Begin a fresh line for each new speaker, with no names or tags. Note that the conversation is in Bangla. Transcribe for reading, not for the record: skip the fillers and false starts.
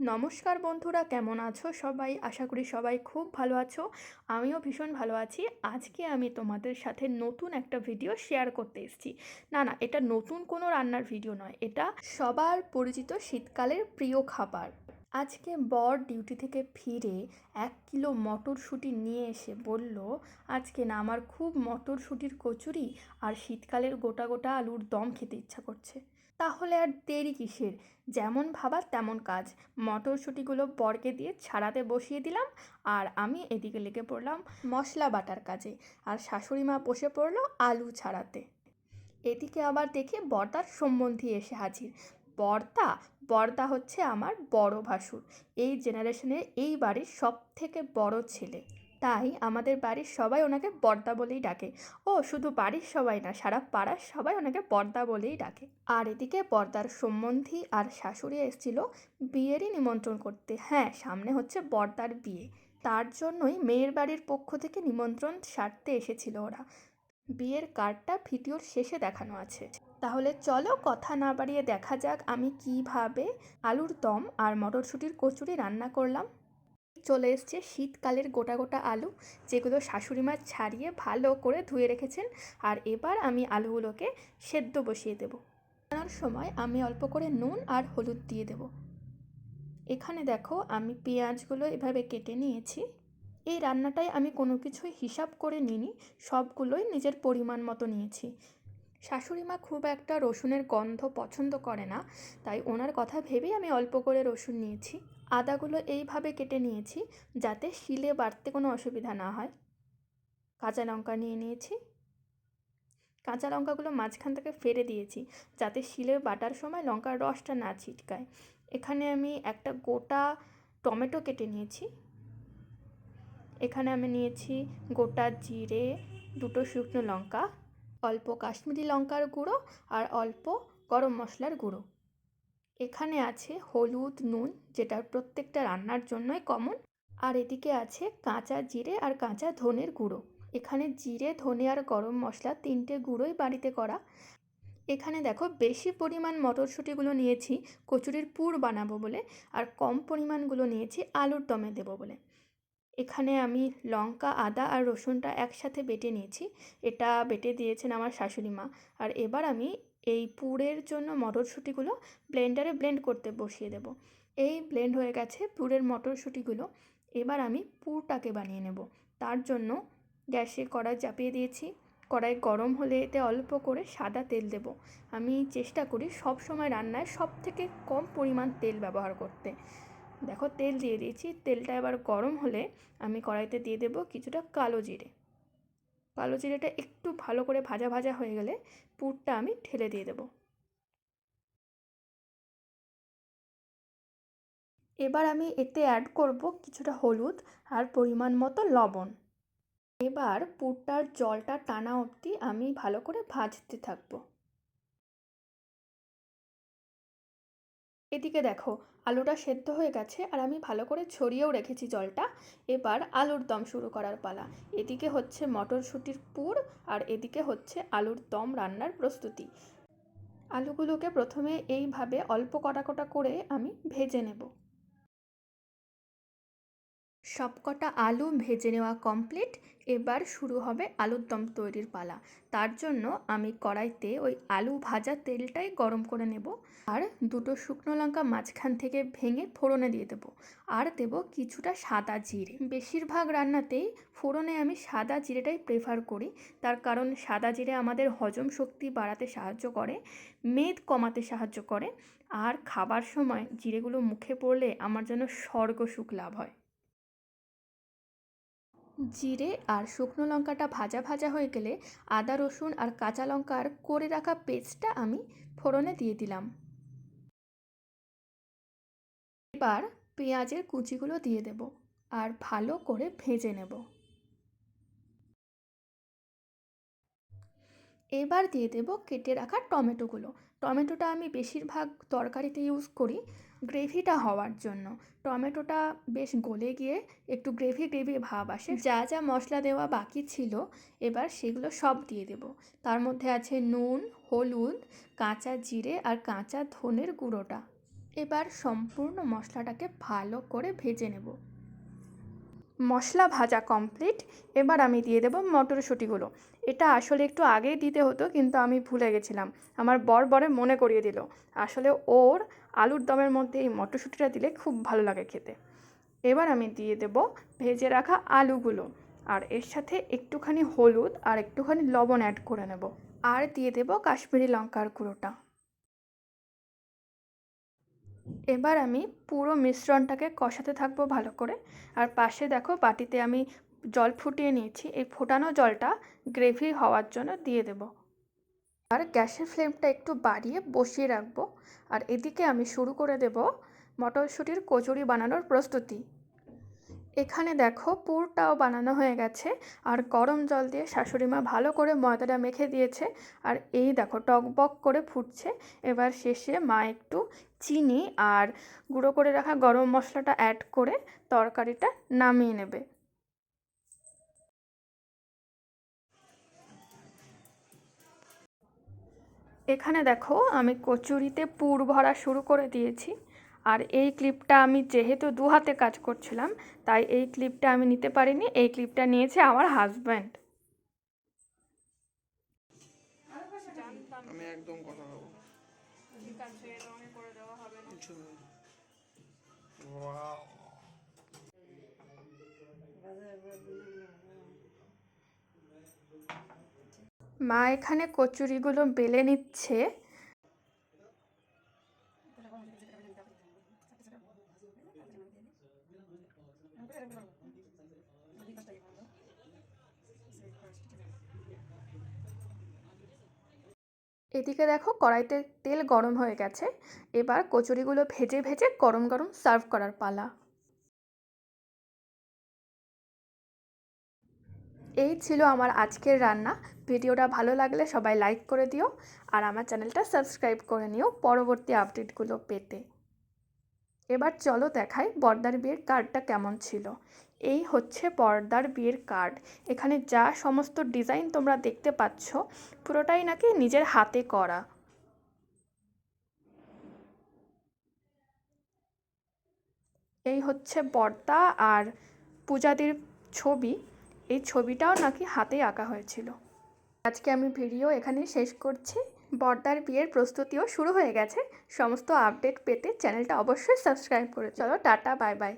নমস্কার বন্ধুরা, কেমন আছো সবাই? আশা করি সবাই খুব ভালো আছো। আমিও ভীষণ ভালো আছি। আজকে আমি তোমাদের সাথে নতুন একটা ভিডিও শেয়ার করতে এসেছি। না, এটা নতুন কোনো রান্নার ভিডিও নয়, এটা সবার পরিচিত শীতকালের প্রিয় খাবার। আজকে বর ডিউটি থেকে ফিরে 1 কিলো মটরশুঁটি নিয়ে এসে বলল, আজকে না আমার খুব মটরশুঁটির কচুরি আর শীতকালের গোটা গোটা আলুর দম খেতে ইচ্ছা করছে। তাহলে আর দেরি কিসের? যেমন ভাবা তেমন কাজ। মটরশুঁটিগুলো বরকে দিয়ে ছাড়াতে বসিয়ে দিলাম, আর আমি এদিকে লেগে পড়লাম মশলা বাটার কাজে, আর শাশুড়ি মা বসে পড়লো আলু ছাড়াতে। এদিকে আবার দেখি বর্দার সম্বন্ধী এসে হাজির। বর্দা বর্দা হচ্ছে আমার বড় ভাসুর। এই জেনারেশনের এই বাড়ির সব থেকে বড় ছেলে, তাই আমাদের বাড়ির সবাই ওনাকে বর্দা বলেই ডাকে। ও শুধু বাড়ির সবাই না, সারা পাড়ার সবাই ওনাকে বর্দা বলেই ডাকে। আর এদিকে বর্দার সম্বন্ধী আর শাশুড়ি এসেছিল বিয়েরই নিমন্ত্রণ করতে। হ্যাঁ, সামনে হচ্ছে বর্দার বিয়ে, তার জন্যই মেয়ের বাড়ির পক্ষ থেকে নিমন্ত্রণ সারতে এসেছিল ওরা। বিয়ের কার্ডটা ভিডিওর শেষে দেখানো আছে। তাহলে চলো কথা না বাড়িয়ে দেখা যাক আমি কিভাবে আলুর দম আর মটরশুঁটির কচুরি রান্না করলাম। চলে এসছে শীতকালের গোটা গোটা আলু, যেগুলো শাশুড়ি মা ছাড়িয়ে ভালো করে ধুয়ে রেখেছেন। আর এবার আমি আলুগুলোকে সেদ্ধ বসিয়ে দেব। রান্নার সময় আমি অল্প করে নুন আর হলুদ দিয়ে দেব। এখানে দেখো আমি পেঁয়াজগুলো এভাবে কেটে নিয়েছি। এই রান্নাটায় আমি কোনো কিছুই হিসাব করে নিইনি, সবগুলোই নিজের পরিমাণ মতো নিয়েছি। শাশুড়ি মা খুব একটা রসুনের গন্ধ পছন্দ করে না, তাই ওনার কথা ভেবেই আমি অল্প করে রসুন নিয়েছি। আদাগুলো এইভাবে কেটে নিয়েছি যাতে শিলে বাটতে কোনো অসুবিধা না হয়। কাঁচা লঙ্কা নিয়ে নিয়েছি। কাঁচা লঙ্কাগুলো মাঝখান থেকে ফেলে দিয়েছি যাতে শিলে বাটার সময় লঙ্কার রসটা না ছিটকায়। এখানে আমি একটা গোটা টমেটো কেটে নিয়েছি। এখানে আমি নিয়েছি গোটা জিরে, দুটো শুকনো লঙ্কা, অল্প কাশ্মীরি লঙ্কার গুঁড়ো আর অল্প গরম মশলার গুঁড়ো। এখানে আছে হলুদ, নুন, যেটা প্রত্যেকটা রান্নার জন্যই কমন। আর এদিকে আছে কাঁচা জিরে আর কাঁচা ধনের গুঁড়ো। এখানে জিরে, ধনে আর গরম মশলা তিনটে গুঁড়োই বাড়িতে করা। এখানে দেখো বেশি পরিমাণ মটরশুঁটিগুলো নিয়েছি কচুরির পুর বানাবো বলে, আর কম পরিমাণগুলো নিয়েছি আলুর দমে দেবো বলে। এখানে আমি লঙ্কা, আদা আর রসুনটা একসাথে বেটে নিয়েছি। এটা বেটে দিয়েছেন আমার শাশুড়ি মা। আর এবার আমি এই পুরের জন্য মটরশুঁটিগুলো ব্লেন্ডারে ব্লেন্ড করতে বসিয়ে দেব। এই ব্লেন্ড হয়ে গেছে পুরের মটরশুঁটিগুলো। এবার আমি পুরটাকে বানিয়ে নেব। তার জন্য গ্যাসে কড়াই চাপিয়ে দিয়েছি। কড়াই গরম হলে এতে অল্প করে সাদা তেল দেব। আমি চেষ্টা করি সব সময় রান্নায় সব থেকে কম পরিমাণ তেল ব্যবহার করতে। দেখো তেল দিয়ে দিয়েছি। তেলটা এবার গরম হলে আমি কড়াইতে দিয়ে দেবো কিছুটা কালো জিরে। কালো জিরেটা একটু ভালো করে ভাজা ভাজা হয়ে গেলে পুরটা আমি ঢেলে দিয়ে দেবো। এবার আমি এতে অ্যাড করব কিছুটা হলুদ আর পরিমাণ মতো লবণ। এবার পুরটার জলটা টানা অবধি আমি ভালো করে ভাজতে থাকবো। এদিকে দেখো আলুটা সেদ্ধ হয়ে গেছে আর আমি ভালো করে ছড়িয়েও রেখেছি জলটা। এবার আলুর দম শুরু করার পালা। এদিকে হচ্ছে মটরশুঁটির পুর, আর এদিকে হচ্ছে আলুর দম রান্নার প্রস্তুতি। আলুগুলোকে প্রথমে এইভাবে অল্প কটা কটা করে আমি ভেজে নেব। সবকটা আলু ভেজে নেওয়া কমপ্লিট। এবার শুরু হবে আলুর দম তৈরির পালা। তার জন্য আমি কড়াইতে ওই আলু ভাজা তেলটাই গরম করে নেব, আর দুটো শুকনো লঙ্কা মাঝখান থেকে ভেঙে ফোড়নে দিয়ে দেবো। আর দেব কিছুটা সাদা জিরে। বেশিরভাগ রান্নাতেই ফোড়নে আমি সাদা জিরেটাই প্রেফার করি, তার কারণ সাদা জিরে আমাদের হজম শক্তি বাড়াতে সাহায্য করে, মেদ কমাতে সাহায্য করে, আর খাবার সময় জিরেগুলো মুখে পড়লে আমার যেন স্বর্গ সুখ লাভ হয়। জিরে আর শুকনো লঙ্কাটা ভাজা ভাজা হয়ে গেলে আদা, রসুন আর কাঁচা লঙ্কার করে রাখা পেস্টটা আমি ফোড়নে দিয়ে দিলাম। এবার পেঁয়াজের কুচিগুলো দিয়ে দেব আর ভালো করে ভেজে নেব। এবার দিয়ে দেব কেটে রাখা টমেটোগুলো। টমেটোটা আমি বেশিরভাগ তরকারিতে ইউজ করি গ্রেভিটা হওয়ার জন্য। টমেটোটা বেশ গলে গিয়ে একটু গ্রেভি গ্রেভি ভাব আসে। যা যা মশলা দেওয়া বাকি ছিল এবার সেগুলো সব দিয়ে দেব। তার মধ্যে আছে নুন, হলুদ, কাঁচা জিরে আর কাঁচা ধনের গুঁড়োটা। এবার সম্পূর্ণ মশলাটাকে ভালো করে ভেজে নেব। মশলা ভাজা কমপ্লিট। এবার আমি দিয়ে দেবো মটরশুঁটিগুলো। এটা আসলে একটু আগেই দিতে হতো, কিন্তু আমি ভুলে গেছিলাম। আমার বর মনে করিয়ে দিল। আসলে ওর আলুর দমের মধ্যে এই মটরশুঁটিটা দিলে খুব ভালো লাগে খেতে। এবার আমি দিয়ে দেব ভেজে রাখা আলুগুলো, আর এর সাথে একটুখানি হলুদ আর একটুখানি লবণ অ্যাড করে নেব। আর দিয়ে দেব কাশ্মীরি লঙ্কার গুঁড়োটা। এবার আমি পুরো মিশ্রণটাকে কষাতে থাকবো ভালো করে। আর পাশে দেখো বাটিতে আমি জল ফুটিয়ে নিয়েছি, এই ফোটানো জলটা গ্রেভি হওয়ার জন্য দিয়ে দেব। আর গ্যাসের ফ্লেমটা একটু বাড়িয়ে বসিয়ে রাখবো। আর এদিকে আমি শুরু করে দেব মটরশুঁটির কচুরি বানানোর প্রস্তুতি। এখানে দেখো পুরটাও বানানো হয়ে গেছে, আর গরম জল দিয়ে শাশুড়ি মা ভালো করে ময়দাটা মেখে দিয়েছে। আর এই দেখো টকবক করে ফুটছে। এবার শেষে মা একটু চিনি আর গুঁড়ো করে রাখা গরম মশলাটা অ্যাড করে তরকারিটা নামিয়ে নেবে। এখানে দেখো আমি কচুরিতে পুর ভরা শুরু করে দিয়েছি। আর এই ক্লিপটা আমি যেহেতু দু হাতে কাজ করছিলাম, তাই এই ক্লিপটা আমি নিতে পারিনি। এই ক্লিপটা নিয়েছে আমার হাজব্যান্ড।
আমি একদম কথা বলবো।
ঠিক আছে, রঙে করে দেওয়া হবে না।
ওয়াও,
মা এখানে কচুরিগুলো বেলে নিচ্ছে। এদিকে দেখো কড়াইতে তেল গরম হয়ে গেছে। এবার কচুরিগুলো ভেজে ভেজে গরম গরম সার্ভ করার পালা। এই ছিল আমার আজকের রান্না। ভিডিওটা ভালো লাগলে সবাই লাইক করে দিও, আর আমার চ্যানেলটা সাবস্ক্রাইব করে নিও পরবর্তী আপডেটগুলো পেতে। এবার চলো দেখাই বর্দার বিয়ের কার্ডটা কেমন ছিল। এই হচ্ছে বর্দার বিয়ের কার্ড। এখানে যা সমস্ত ডিজাইন তোমরা দেখতে পাচ্ছ, পুরোটাই নাকি নিজের হাতে করা। এই হচ্ছে বর্দা আর পূজাদির ছবি। এই ছবিটাও নাকি হাতেই আঁকা হয়েছিল। আজকে আমি ভিডিও এখানেই শেষ করছি। বর্দার বিয়ের প্রস্তুতিও শুরু হয়ে গেছে। সমস্ত আপডেট পেতে চ্যানেলটা অবশ্যই সাবস্ক্রাইব করে চলো। Tata, bye bye.